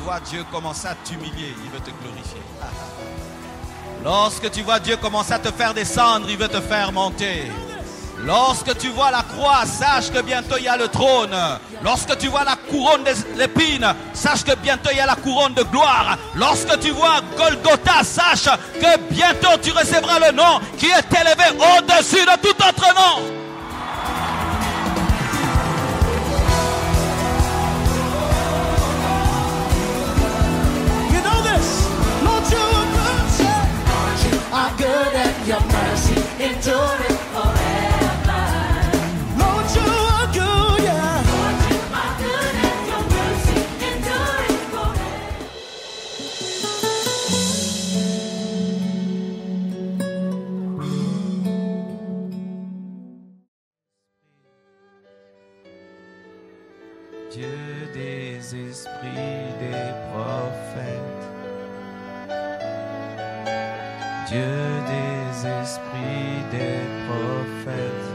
vois Dieu commencer à t'humilier, il veut te glorifier. Lorsque tu vois Dieu commencer à te faire descendre, il veut te faire monter. Lorsque tu vois la croix, sache que bientôt il y a le trône. Lorsque tu vois la couronne d'épines, sache que bientôt il y a la couronne de gloire. Lorsque tu vois Golgotha, sache que bientôt tu recevras le nom qui est élevé au-dessus de tout autre nom. You know this, Lord, you are good and your mercy enduring forever. Lord, you are good, yeah. Lord, you are good and your mercy enduring forever. Dieu des esprits des prophètes, Dieu des esprits des prophètes,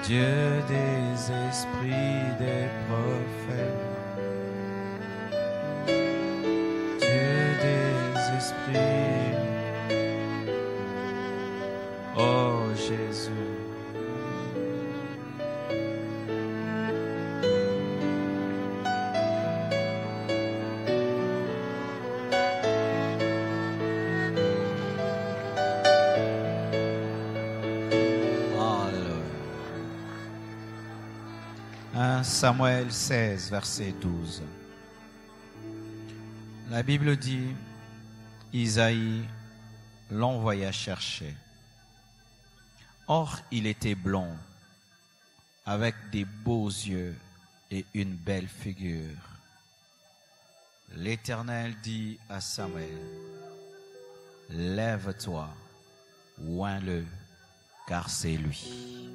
Dieu des esprits des prophètes, Dieu des esprits, oh Jésus. Samuel 16, verset 12. La Bible dit, Isaïe l'envoya chercher. Or, il était blond, avec des beaux yeux et une belle figure. L'Éternel dit à Samuel, lève-toi, oins-le, car c'est lui.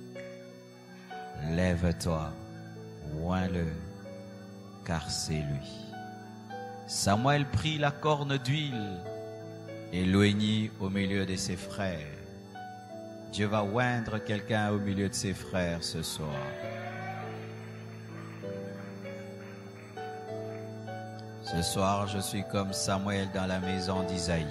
Lève-toi, oins-le, car c'est lui. Samuel prit la corne d'huile et l'oignit au milieu de ses frères. Dieu va oindre quelqu'un au milieu de ses frères ce soir. Ce soir, je suis comme Samuel dans la maison d'Isaïe.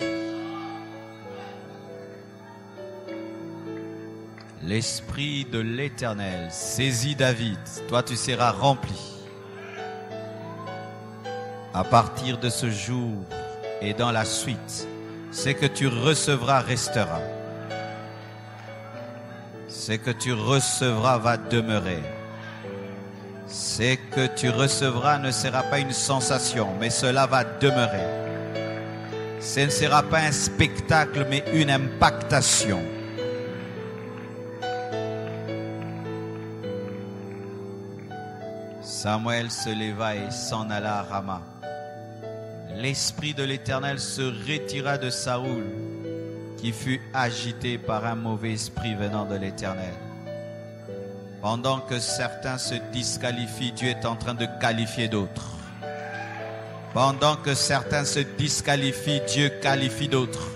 L'Esprit de l'Éternel saisit David. Toi, tu seras rempli. À partir de ce jour et dans la suite, ce que tu recevras restera. Ce que tu recevras va demeurer. Ce que tu recevras ne sera pas une sensation, mais cela va demeurer. Ce ne sera pas un spectacle, mais une impactation. Samuel se leva et s'en alla à Rama. L'Esprit de l'Éternel se retira de Saoul, qui fut agité par un mauvais esprit venant de l'Éternel. Pendant que certains se disqualifient, Dieu est en train de qualifier d'autres. Pendant que certains se disqualifient, Dieu qualifie d'autres.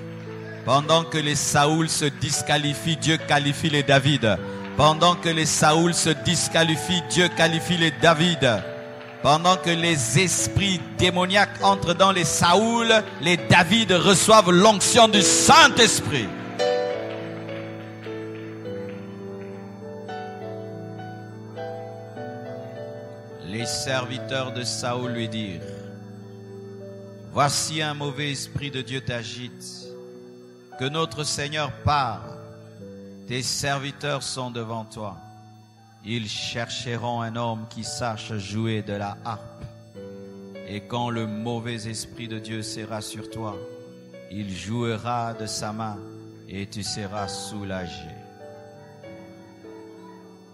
Pendant que les Saoul se disqualifient, Dieu qualifie les David. Pendant que les Saoul se disqualifient, Dieu qualifie les David. Pendant que les esprits démoniaques entrent dans les Saoul, les David reçoivent l'onction du Saint-Esprit. Les serviteurs de Saoul lui dirent, voici un mauvais esprit de Dieu t'agite, que notre Seigneur part. Tes serviteurs sont devant toi. Ils chercheront un homme qui sache jouer de la harpe. Et quand le mauvais esprit de Dieu sera sur toi, il jouera de sa main et tu seras soulagé.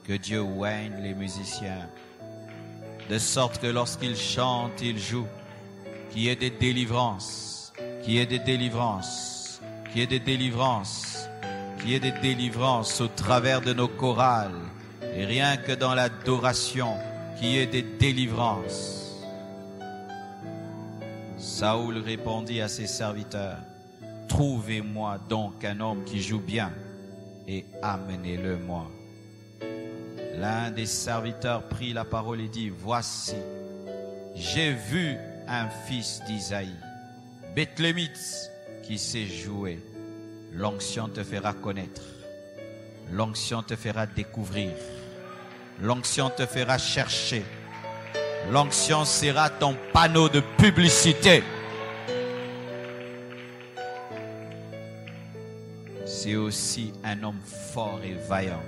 Que Dieu oigne les musiciens, de sorte que lorsqu'ils chantent, ils jouent. Qu'il y ait des délivrances, qu'il y ait des délivrances, qu'il y ait des délivrances. Qu'il y ait des délivrances au travers de nos chorales et rien que dans l'adoration, qu'il y ait des délivrances. Saoul répondit à ses serviteurs, trouvez-moi donc un homme qui joue bien et amenez-le-moi. L'un des serviteurs prit la parole et dit, voici, j'ai vu un fils d'Isaïe, Bethlémite, qui sait jouer. L'onction te fera connaître. L'onction te fera découvrir. L'onction te fera chercher. L'onction sera ton panneau de publicité. C'est aussi un homme fort et vaillant,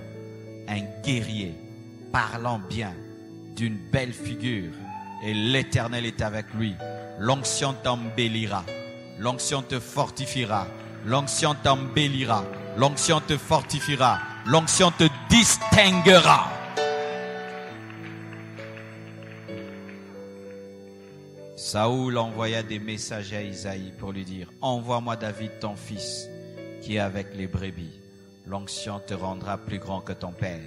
un guerrier, parlant bien, d'une belle figure. Et l'Éternel est avec lui. L'onction t'embellira. L'onction te fortifiera. L'onction t'embellira. L'onction te fortifiera. L'onction te distinguera. Saoul envoya des messagers à Isaïe pour lui dire: envoie-moi David ton fils qui est avec les brebis. L'onction te rendra plus grand que ton père.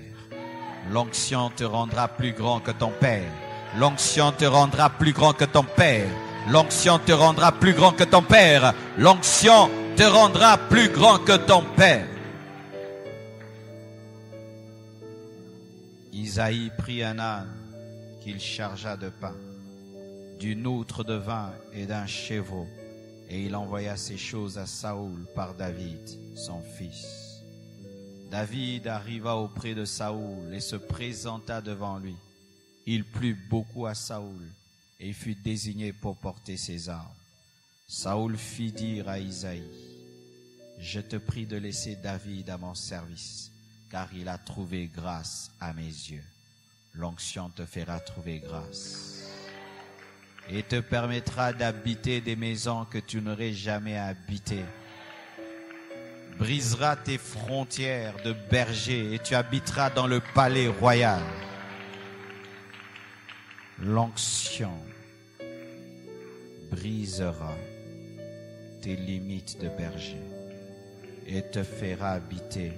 L'onction te rendra plus grand que ton père. L'onction te rendra plus grand que ton père. L'onction te rendra plus grand que ton père. L'onction te rendra plus grand que ton père. Isaïe prit un âne qu'il chargea de pain, d'une outre de vin et d'un chevreau, et il envoya ces choses à Saoul par David, son fils. David arriva auprès de Saoul et se présenta devant lui. Il plut beaucoup à Saoul et fut désigné pour porter ses armes. Saoul fit dire à Isaïe: je te prie de laisser David à mon service, car il a trouvé grâce à mes yeux. L'onction te fera trouver grâce et te permettra d'habiter des maisons que tu n'aurais jamais habitées. Brisera tes frontières de berger et tu habiteras dans le palais royal. L'onction brisera tes limites de berger et te fera habiter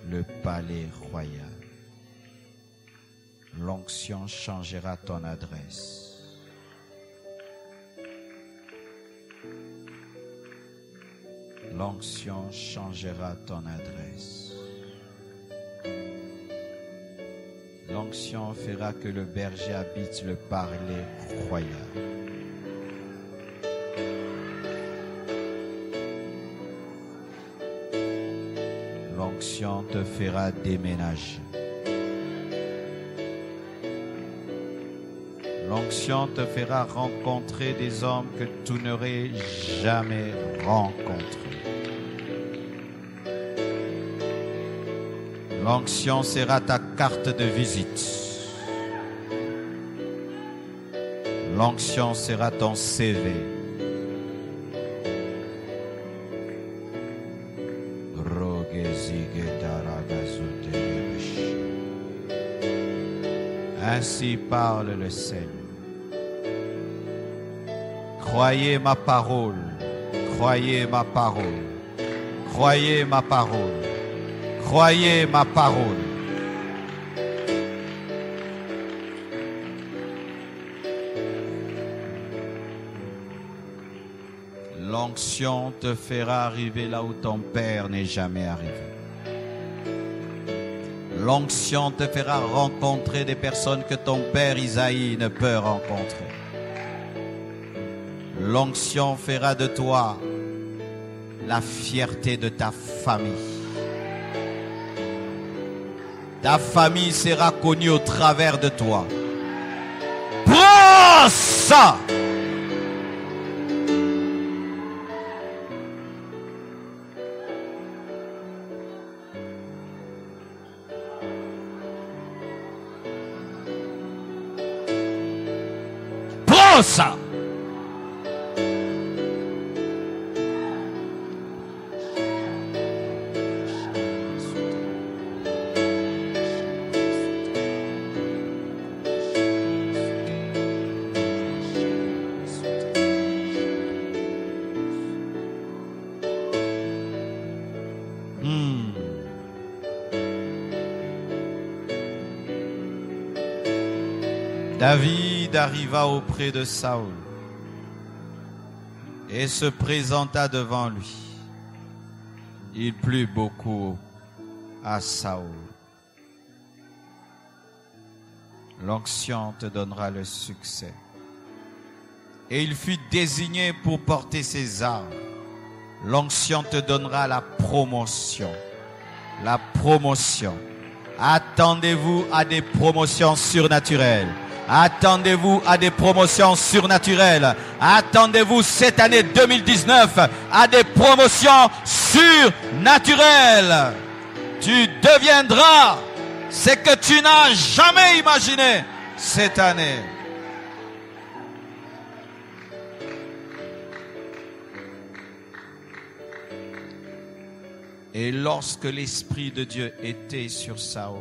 le palais royal. L'onction changera ton adresse. L'onction changera ton adresse. L'onction fera que le berger habite le palais royal. L'onction te fera déménager. L'onction te fera rencontrer des hommes que tu n'aurais jamais rencontrés. L'onction sera ta carte de visite. L'onction sera ton CV. Ainsi parle le Seigneur. Croyez ma parole, croyez ma parole, croyez ma parole, croyez ma parole. L'onction te fera arriver là où ton père n'est jamais arrivé. L'onction te fera rencontrer des personnes que ton père Isaïe ne peut rencontrer. L'onction fera de toi la fierté de ta famille. Ta famille sera connue au travers de toi. Prends ça! Prends ça! David arriva auprès de Saoul et se présenta devant lui. Il plut beaucoup à Saoul. L'onction te donnera le succès. et il fut désigné pour porter ses armes. L'onction te donnera la promotion. La promotion. Attendez-vous à des promotions surnaturelles. Attendez-vous à des promotions surnaturelles. Attendez-vous cette année 2019 à des promotions surnaturelles. Tu deviendras ce que tu n'as jamais imaginé cette année. Et lorsque l'Esprit de Dieu était sur Saül,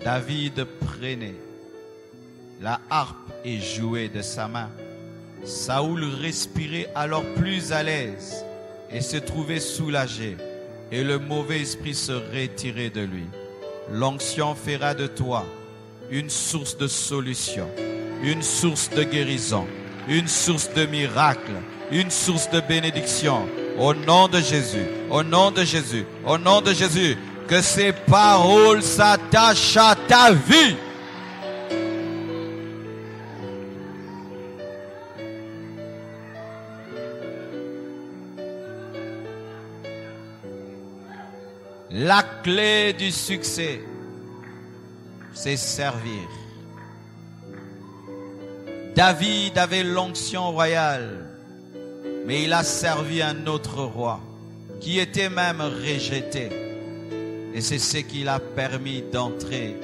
David prenait la harpe et jouait de sa main. Saül respirait alors plus à l'aise et se trouvait soulagé, et le mauvais esprit se retirait de lui. L'onction fera de toi une source de solution, une source de guérison, une source de miracle, une source de bénédiction. Au nom de Jésus, au nom de Jésus, au nom de Jésus, que ces paroles s'attachent à ta vie. La clé du succès, c'est servir. David avait l'onction royale, mais il a servi un autre roi qui était même rejeté. Et c'est ce qui l'a permis d'entrer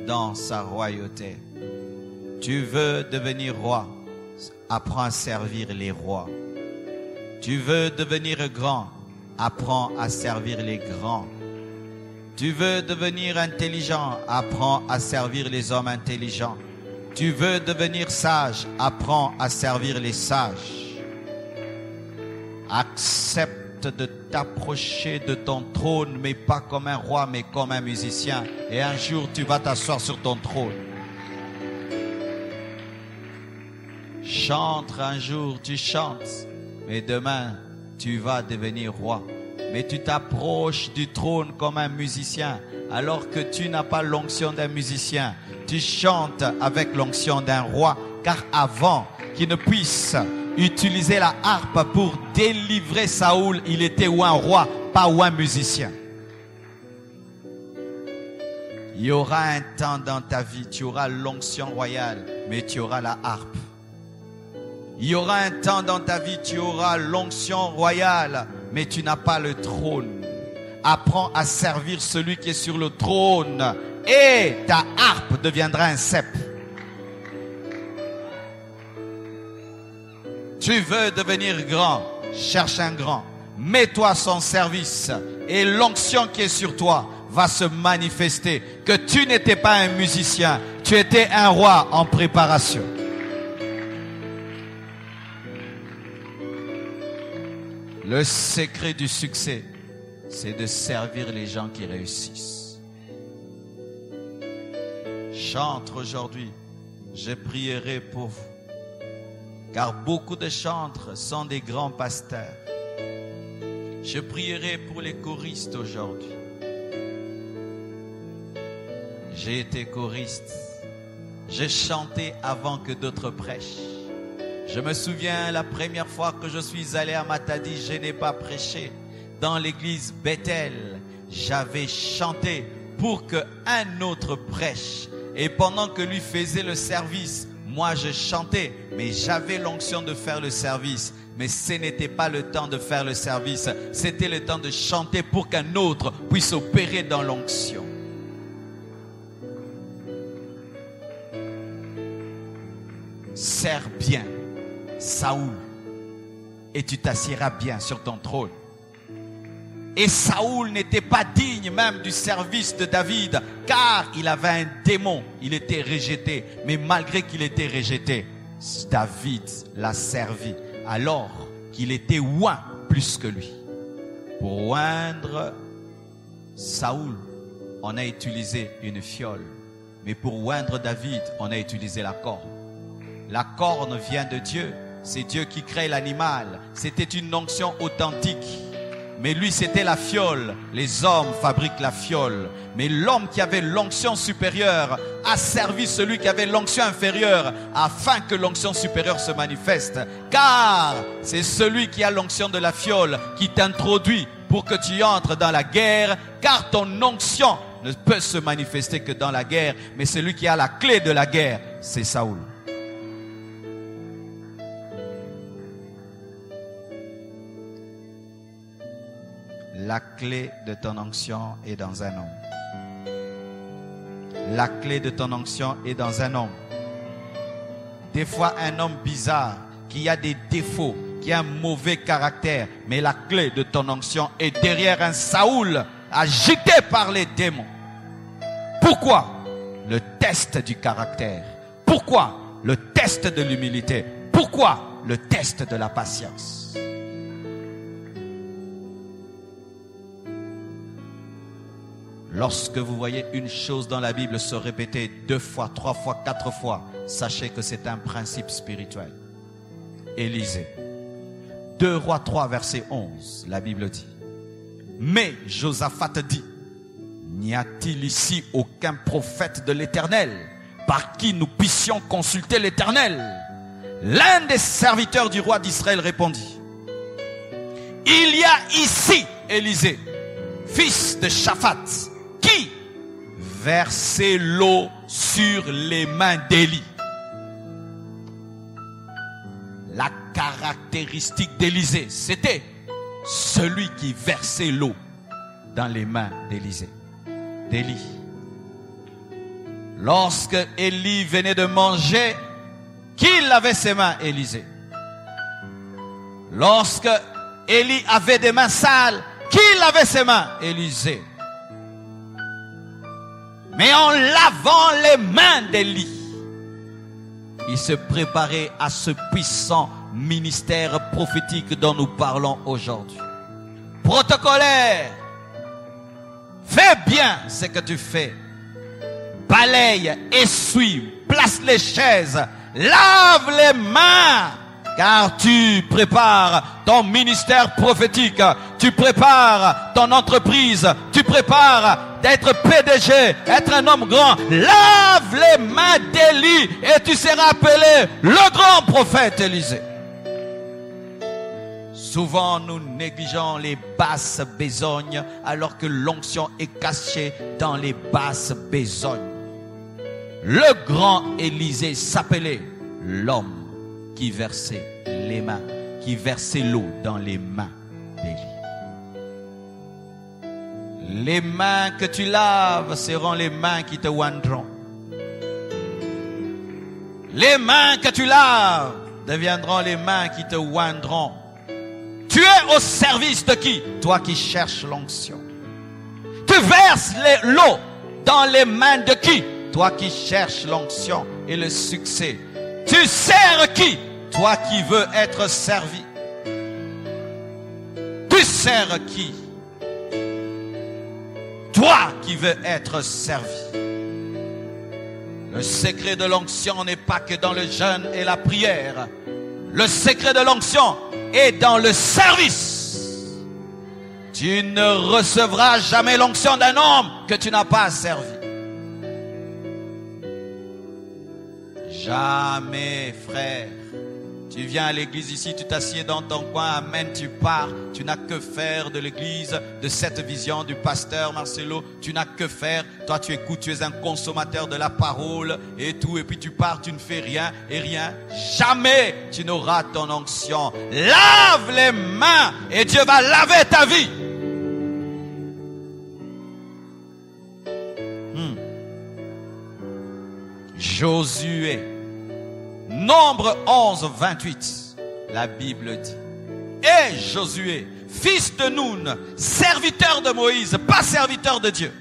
dans sa royauté. Tu veux devenir roi, apprends à servir les rois. Tu veux devenir grand, apprends à servir les grands. Tu veux devenir intelligent, apprends à servir les hommes intelligents. Tu veux devenir sage, apprends à servir les sages. Accepte de t'approcher de ton trône, mais pas comme un roi, mais comme un musicien. Et un jour, tu vas t'asseoir sur ton trône. Chante un jour, tu chantes, mais demain, tu vas devenir roi. Mais tu t'approches du trône comme un musicien, alors que tu n'as pas l'onction d'un musicien. Tu chantes avec l'onction d'un roi, car avant qu'il ne puisse utiliser la harpe pour délivrer Saül, il était ou un roi, pas ou un musicien. Il y aura un temps dans ta vie, tu auras l'onction royale, mais tu auras la harpe. Il y aura un temps dans ta vie, tu auras l'onction royale, mais tu n'as pas le trône. Apprends à servir celui qui est sur le trône, et ta harpe deviendra un sceptre. Tu veux devenir grand, cherche un grand, mets-toi à son service, et l'onction qui est sur toi va se manifester. Que tu n'étais pas un musicien, tu étais un roi en préparation. Le secret du succès, c'est de servir les gens qui réussissent. Chantres aujourd'hui, je prierai pour vous. Car beaucoup de chantres sont des grands pasteurs. Je prierai pour les choristes aujourd'hui. J'ai été choriste. J'ai chanté avant que d'autres prêchent. Je me souviens la première fois que je suis allé à Matadi, je n'ai pas prêché. Dans l'église Bethel, j'avais chanté pour qu'un autre prêche. Et pendant que lui faisait le service, moi je chantais, mais j'avais l'onction de faire le service. Mais ce n'était pas le temps de faire le service, c'était le temps de chanter pour qu'un autre puisse opérer dans l'onction. Sers bien Saül, et tu t'assieras bien sur ton trône. Et Saül n'était pas digne même du service de David, car il avait un démon, il était rejeté. Mais malgré qu'il était rejeté, David l'a servi, alors qu'il était oint plus que lui. Pour oindre Saül, on a utilisé une fiole. Mais pour oindre David, on a utilisé la corne. La corne vient de Dieu. C'est Dieu qui crée l'animal. C'était une onction authentique. mais lui c'était la fiole. Les hommes fabriquent la fiole. Mais l'homme qui avait l'onction supérieure a servi celui qui avait l'onction inférieure afin que l'onction supérieure se manifeste. Car c'est celui qui a l'onction de la fiole qui t'introduit pour que tu entres dans la guerre, car ton onction ne peut se manifester que dans la guerre, mais celui qui a la clé de la guerre, c'est Saoul. La clé de ton onction est dans un homme. La clé de ton onction est dans un homme. Des fois, un homme bizarre, qui a des défauts, qui a un mauvais caractère, mais la clé de ton onction est derrière un Saoul, agité par les démons. Pourquoi? Le test du caractère. Pourquoi? Le test de l'humilité. Pourquoi? Le test de la patience. Lorsque vous voyez une chose dans la Bible se répéter 2 fois, 3 fois, 4 fois, sachez que c'est un principe spirituel. Élisée. 2 Rois 3, verset 11, la Bible dit. Mais Josaphat dit, n'y a-t-il ici aucun prophète de l'Éternel par qui nous puissions consulter l'Éternel? L'un des serviteurs du roi d'Israël répondit, il y a ici Élisée, fils de Shaphat, qui versait l'eau sur les mains d'Élie. La caractéristique d'Élisée, c'était celui qui versait l'eau dans les mains d'Élisée, d'Élie. Lorsque Élie venait de manger, qui lavait ses mains? Élisée. Lorsque Élie avait des mains sales, qui lavait ses mains? Élisée. Mais en lavant les mains d'Élie, il se préparait à ce puissant ministère prophétique dont nous parlons aujourd'hui. Protocolaire, fais bien ce que tu fais. Balaye, essuie, place les chaises, lave les mains, car tu prépares ton ministère prophétique, tu prépares ton entreprise, tu prépares d'être PDG, être un homme grand. Lave les mains d'Élie et tu seras appelé le grand prophète Élisée. Souvent nous négligeons les basses besognes alors que l'onction est cachée dans les basses besognes. Le grand Élisée s'appelait l'homme qui versait les mains, qui versait l'eau dans les mains d'Élie. Les mains que tu laves seront les mains qui te oindront. Les mains que tu laves deviendront les mains qui te oindront. Tu es au service de qui? Toi qui cherches l'onction. Tu verses l'eau dans les mains de qui? Toi qui cherches l'onction et le succès. Tu sers qui? Toi qui veux être servi. Tu sers qui? Toi qui veux être servi. Le secret de l'onction n'est pas que dans le jeûne et la prière. Le secret de l'onction est dans le service. Tu ne recevras jamais l'onction d'un homme que tu n'as pas servi. Jamais, frère. Tu viens à l'église ici, tu t'assieds dans ton coin, amen, tu pars. Tu n'as que faire de l'église, de cette vision du pasteur Marcelo. Tu n'as que faire. Toi, tu écoutes, tu es un consommateur de la parole et tout. Et puis tu pars, tu ne fais rien et rien. Jamais tu n'auras ton onction. Lave les mains et Dieu va laver ta vie. Josué. Nombre 11, 28, la Bible dit. Et Josué, fils de Nun, serviteur de Moïse, pas serviteur de Dieu.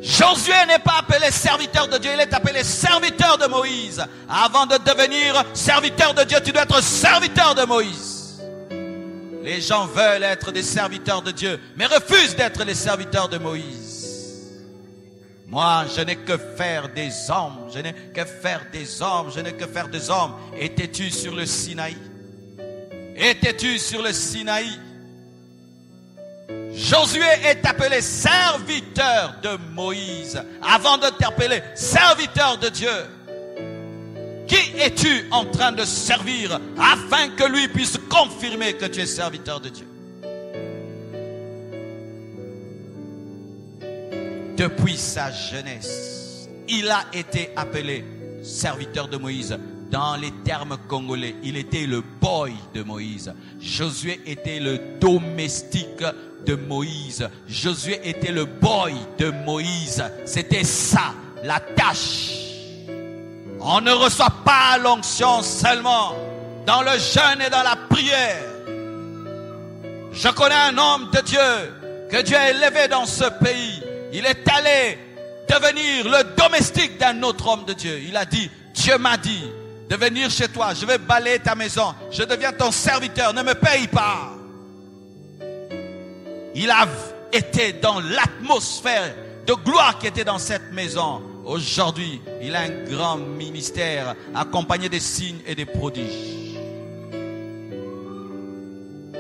Josué n'est pas appelé serviteur de Dieu, il est appelé serviteur de Moïse. Avant de devenir serviteur de Dieu, tu dois être serviteur de Moïse. Les gens veulent être des serviteurs de Dieu, mais refusent d'être les serviteurs de Moïse. Moi, je n'ai que faire des hommes, je n'ai que faire des hommes, je n'ai que faire des hommes. Étais-tu sur le Sinaï? Étais-tu sur le Sinaï? Josué est appelé serviteur de Moïse avant de t'appeler serviteur de Dieu. Qui es-tu en train de servir afin que lui puisse confirmer que tu es serviteur de Dieu? Depuis sa jeunesse, il a été appelé serviteur de Moïse. Dans les termes congolais, il était le boy de Moïse. Josué était le domestique de Moïse. Josué était le boy de Moïse. C'était ça, la tâche. On ne reçoit pas l'onction seulement dans le jeûne et dans la prière. Je connais un homme de Dieu que Dieu a élevé dans ce pays. Il est allé devenir le domestique d'un autre homme de Dieu. Il a dit, Dieu m'a dit de venir chez toi, je vais balayer ta maison, je deviens ton serviteur, ne me paye pas. Il a été dans l'atmosphère de gloire qui était dans cette maison. Aujourd'hui, il a un grand ministère accompagné des signes et des prodiges.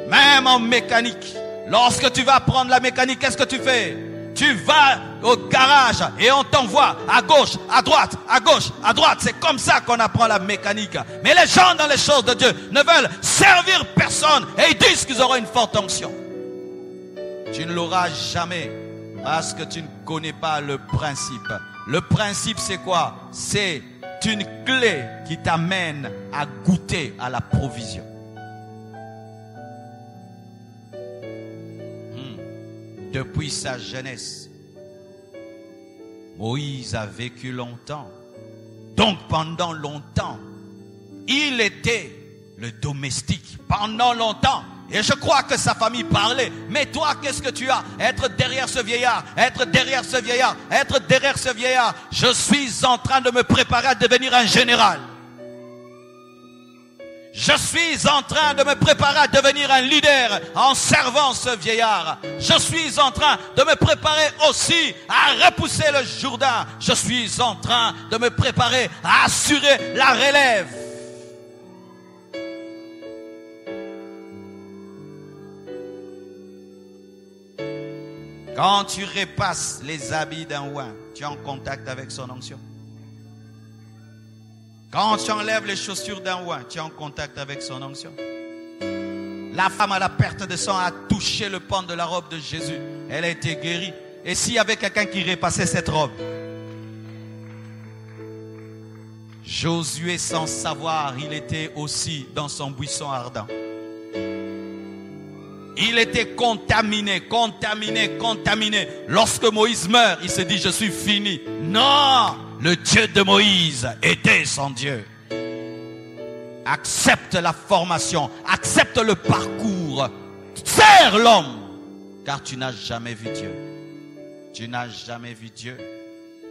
Même en mécanique, lorsque tu vas apprendre la mécanique, qu'est-ce que tu fais? Tu vas au garage et on t'envoie à gauche, à droite, à gauche, à droite. C'est comme ça qu'on apprend la mécanique. Mais les gens dans les choses de Dieu ne veulent servir personne et ils disent qu'ils auront une forte onction. Tu ne l'auras jamais parce que tu ne connais pas le principe. Le principe, c'est quoi? C'est une clé qui t'amène à goûter à la provision. Depuis sa jeunesse, Moïse a vécu longtemps. Donc pendant longtemps, il était le domestique. Pendant longtemps. Et je crois que sa famille parlait. Mais toi, qu'est-ce que tu as? Être derrière ce vieillard, être derrière ce vieillard, être derrière ce vieillard. Je suis en train de me préparer à devenir un général. Je suis en train de me préparer à devenir un leader en servant ce vieillard. Je suis en train de me préparer aussi à repousser le Jourdain. Je suis en train de me préparer à assurer la relève. Quand tu repasses les habits d'un roi, tu es en contact avec son onction. Quand tu enlèves les chaussures d'un roi, tu es en contact avec son onction. La femme à la perte de sang a touché le pan de la robe de Jésus. Elle a été guérie. Et s'il y avait quelqu'un qui repassait cette robe? Josué, sans savoir, il était aussi dans son buisson ardent. Il était contaminé, contaminé, contaminé. Lorsque Moïse meurt, il se dit, je suis fini. Non! Le Dieu de Moïse était son Dieu. Accepte la formation, accepte le parcours. Sers l'homme, car tu n'as jamais vu Dieu. Tu n'as jamais vu Dieu.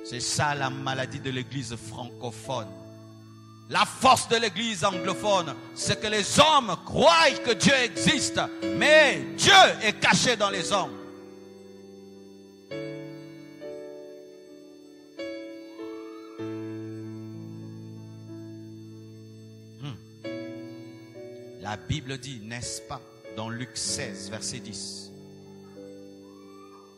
C'est ça la maladie de l'église francophone. La force de l'église anglophone, c'est que les hommes croient que Dieu existe, mais Dieu est caché dans les hommes. La Bible dit, n'est-ce pas, dans Luc 16, verset 10.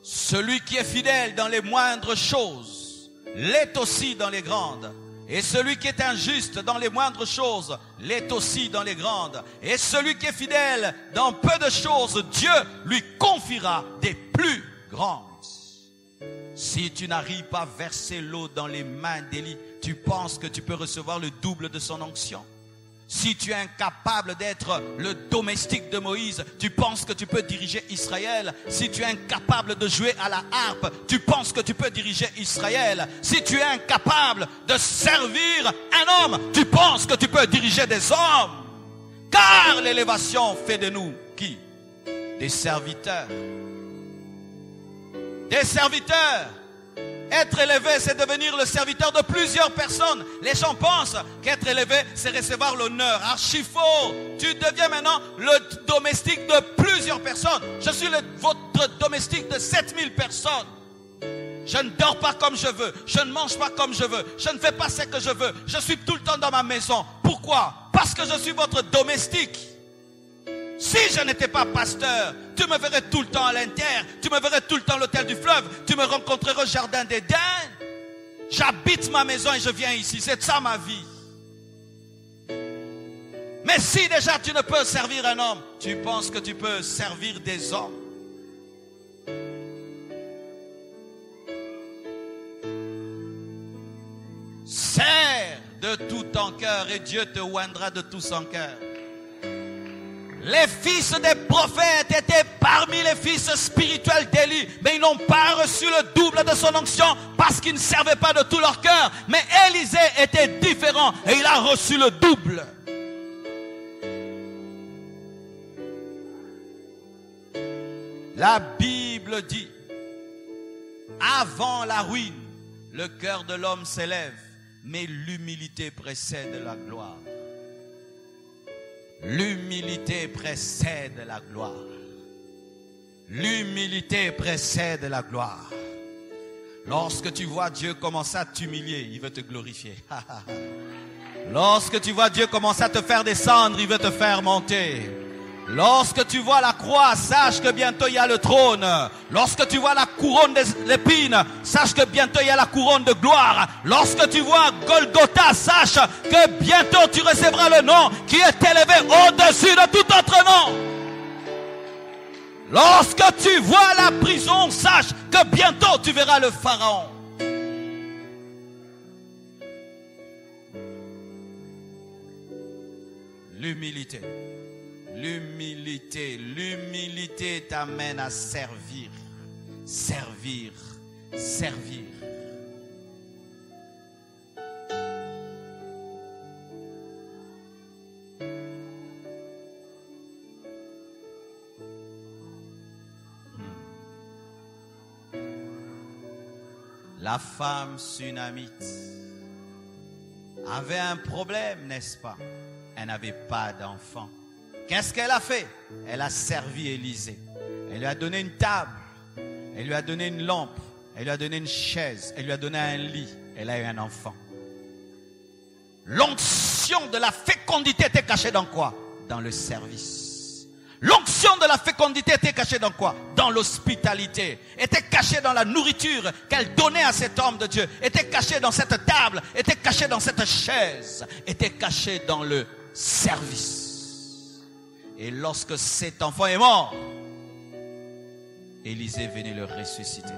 Celui qui est fidèle dans les moindres choses, l'est aussi dans les grandes. Et celui qui est injuste dans les moindres choses, l'est aussi dans les grandes. Et celui qui est fidèle dans peu de choses, Dieu lui confiera des plus grandes. Si tu n'arrives pas à verser l'eau dans les mains d'Élie, tu penses que tu peux recevoir le double de son onction. Si tu es incapable d'être le domestique de Moïse, tu penses que tu peux diriger Israël. Si tu es incapable de jouer à la harpe, tu penses que tu peux diriger Israël. Si tu es incapable de servir un homme, tu penses que tu peux diriger des hommes. Car l'élévation fait de nous qui? Des serviteurs. Des serviteurs. Être élevé, c'est devenir le serviteur de plusieurs personnes. Les gens pensent qu'être élevé, c'est recevoir l'honneur. Archi faux. Tu deviens maintenant le domestique de plusieurs personnes. Je suis votre domestique de 7000 personnes. Je ne dors pas comme je veux. Je ne mange pas comme je veux. Je ne fais pas ce que je veux. Je suis tout le temps dans ma maison. Pourquoi? Parce que je suis votre domestique. Si je n'étais pas pasteur, tu me verrais tout le temps à l'Inter, tu me verrais tout le temps à l'hôtel du fleuve, tu me rencontrerais au jardin d'Éden. J'habite ma maison et je viens ici, c'est ça ma vie. Mais si déjà tu ne peux servir un homme, tu penses que tu peux servir des hommes? Sers de tout ton cœur et Dieu te oindra de tout son cœur. Les fils des prophètes étaient parmi les fils spirituels d'Élie, mais ils n'ont pas reçu le double de son onction parce qu'ils ne servaient pas de tout leur cœur. Mais Élisée était différent et il a reçu le double. La Bible dit, avant la ruine, le cœur de l'homme s'élève, mais l'humilité précède la gloire. L'humilité précède la gloire. L'humilité précède la gloire. Lorsque tu vois Dieu commencer à t'humilier, il veut te glorifier. Lorsque tu vois Dieu commencer à te faire descendre, il veut te faire monter. Lorsque tu vois la croix, sache que bientôt il y a le trône. Lorsque tu vois la couronne d'épines, sache que bientôt il y a la couronne de gloire. Lorsque tu vois Golgotha, sache que bientôt tu recevras le nom qui est élevé au-dessus de tout autre nom. Lorsque tu vois la prison, sache que bientôt tu verras le Pharaon. L'humilité. L'humilité, l'humilité t'amène à servir, servir, servir. La femme sunamite avait un problème, n'est-ce pas? Elle n'avait pas d'enfant. Qu'est-ce qu'elle a fait? Elle a servi Élisée. Elle lui a donné une table. Elle lui a donné une lampe. Elle lui a donné une chaise. Elle lui a donné un lit. Elle a eu un enfant. L'onction de la fécondité était cachée dans quoi? Dans le service. L'onction de la fécondité était cachée dans quoi? Dans l'hospitalité. Était cachée dans la nourriture qu'elle donnait à cet homme de Dieu. Était cachée dans cette table. Était cachée dans cette chaise. Était cachée dans le service. Et lorsque cet enfant est mort, Élisée venait le ressusciter.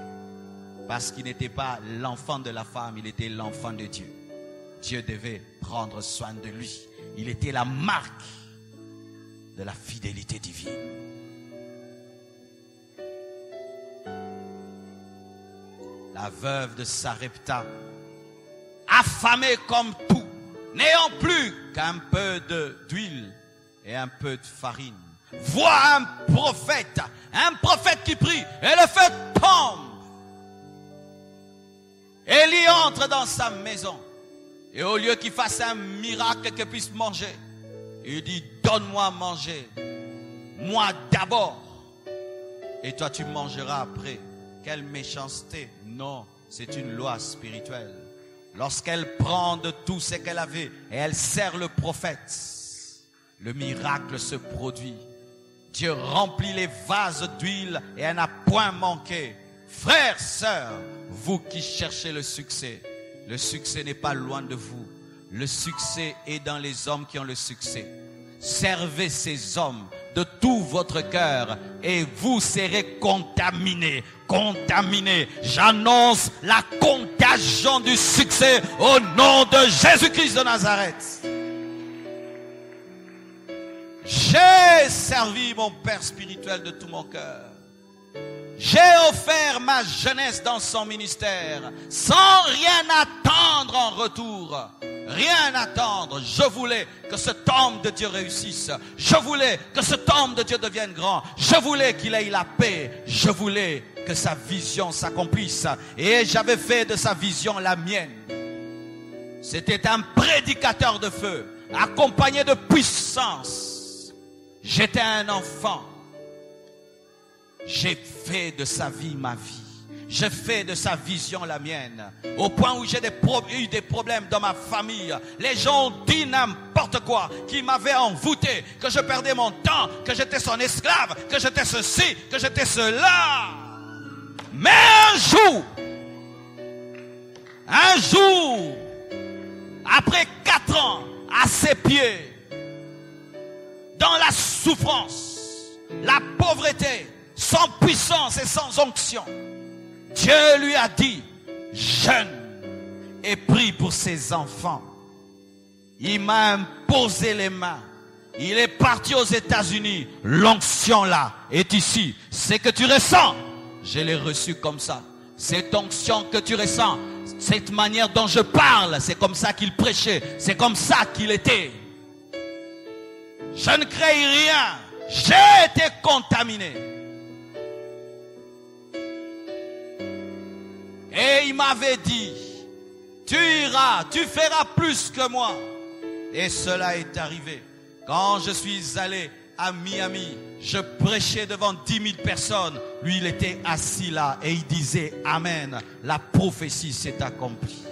Parce qu'il n'était pas l'enfant de la femme, il était l'enfant de Dieu. Dieu devait prendre soin de lui. Il était la marque de la fidélité divine. La veuve de Sarepta, affamée comme tout, n'ayant plus qu'un peu d'huile et un peu de farine, voit un prophète qui prie, et le feu tombe. Élie entre dans sa maison, et au lieu qu'il fasse un miracle qu'il puisse manger, il dit, donne-moi à manger, moi d'abord, et toi tu mangeras après. Quelle méchanceté! Non, c'est une loi spirituelle. Lorsqu'elle prend de tout ce qu'elle avait et elle sert le prophète, le miracle se produit. Dieu remplit les vases d'huile et elle n'a point manqué. Frères, sœurs, vous qui cherchez le succès n'est pas loin de vous. Le succès est dans les hommes qui ont le succès. Servez ces hommes de tout votre cœur et vous serez contaminés. Contaminés. J'annonce la contagion du succès au nom de Jésus-Christ de Nazareth. J'ai servi mon Père spirituel de tout mon cœur. J'ai offert ma jeunesse dans son ministère sans rien attendre en retour. Rien attendre. Je voulais que cet homme de Dieu réussisse. Je voulais que cet homme de Dieu devienne grand. Je voulais qu'il ait la paix. Je voulais que sa vision s'accomplisse. Et j'avais fait de sa vision la mienne. C'était un prédicateur de feu, accompagné de puissance. J'étais un enfant. J'ai fait de sa vie ma vie. je fais de sa vision la mienne. Au point où j'ai eu des problèmes dans ma famille. Les gens ont dit n'importe quoi, qui m'avaient envoûté, que je perdais mon temps, que j'étais son esclave, que j'étais ceci, que j'étais cela. Mais un jour, après 4 ans, à ses pieds, dans la souffrance, la pauvreté, sans puissance et sans onction, Dieu lui a dit, jeûne et prie pour ses enfants. Il m'a imposé les mains. Il est parti aux États-Unis. L'onction là est ici. Ce que tu ressens, je l'ai reçu comme ça. Cette onction que tu ressens, cette manière dont je parle, c'est comme ça qu'il prêchait. C'est comme ça qu'il était. Je ne crée rien. J'ai été contaminé. Et il m'avait dit, tu iras, tu feras plus que moi. Et cela est arrivé. Quand je suis allé à Miami, je prêchais devant 10 000 personnes. Lui, il était assis là et il disait Amen. La prophétie s'est accomplie.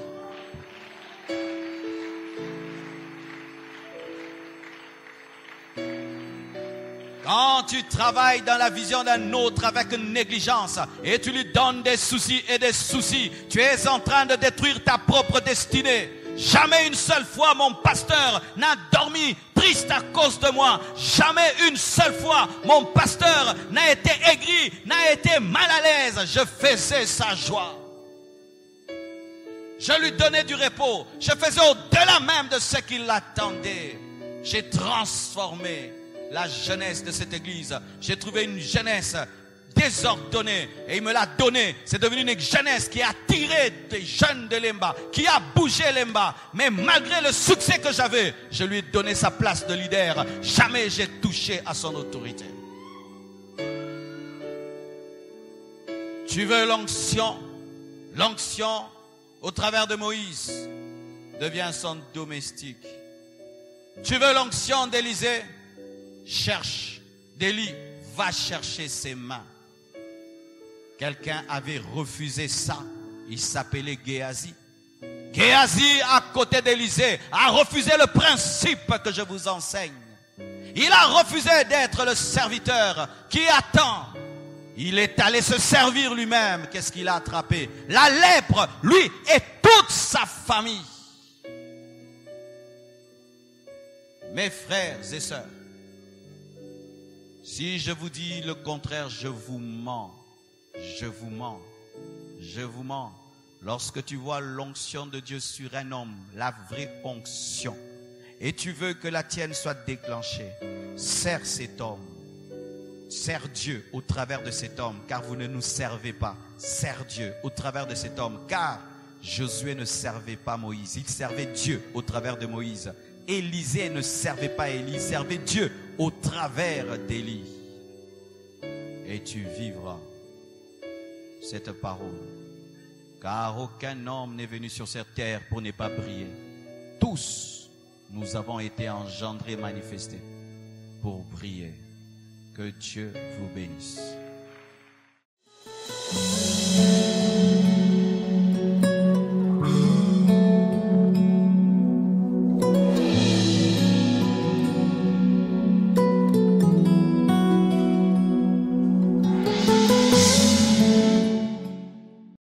Quand tu travailles dans la vision d'un autre avec une négligence et tu lui donnes des soucis et des soucis, tu es en train de détruire ta propre destinée. Jamais une seule fois mon pasteur n'a dormi triste à cause de moi. Jamais une seule fois mon pasteur n'a été aigri, n'a été mal à l'aise. Je faisais sa joie. Je lui donnais du repos. Je faisais au-delà même de ce qu'il attendait. J'ai transformé la jeunesse de cette église. J'ai trouvé une jeunesse désordonnée et il me l'a donnée. C'est devenu une jeunesse qui a attiré des jeunes de Lemba, qui a bougé Lemba. Mais malgré le succès que j'avais, je lui ai donné sa place de leader. Jamais j'ai touché à son autorité. Tu veux l'onction? L'onction, au travers de Moïse, devient son domestique. Tu veux l'onction d'Élisée? Cherche, d'Élie, va chercher ses mains. Quelqu'un avait refusé ça. Il s'appelait Géasi. Géasi, à côté d'Élisée, a refusé le principe que je vous enseigne. Il a refusé d'être le serviteur qui attend. Il est allé se servir lui-même. Qu'est-ce qu'il a attrapé? La lèpre, lui et toute sa famille. Mes frères et sœurs, si je vous dis le contraire, je vous mens. Je vous mens. Je vous mens. Lorsque tu vois l'onction de Dieu sur un homme, la vraie onction, et tu veux que la tienne soit déclenchée, sers cet homme. Sers Dieu au travers de cet homme, car vous ne nous servez pas. Sers Dieu au travers de cet homme, car Josué ne servait pas Moïse. Il servait Dieu au travers de Moïse. Élisée ne servait pas Élie, il servait Dieu au travers d'Élie. Et tu vivras cette parole. Car aucun homme n'est venu sur cette terre pour ne pas briller. Tous, nous avons été engendrés, manifestés pour briller. Que Dieu vous bénisse.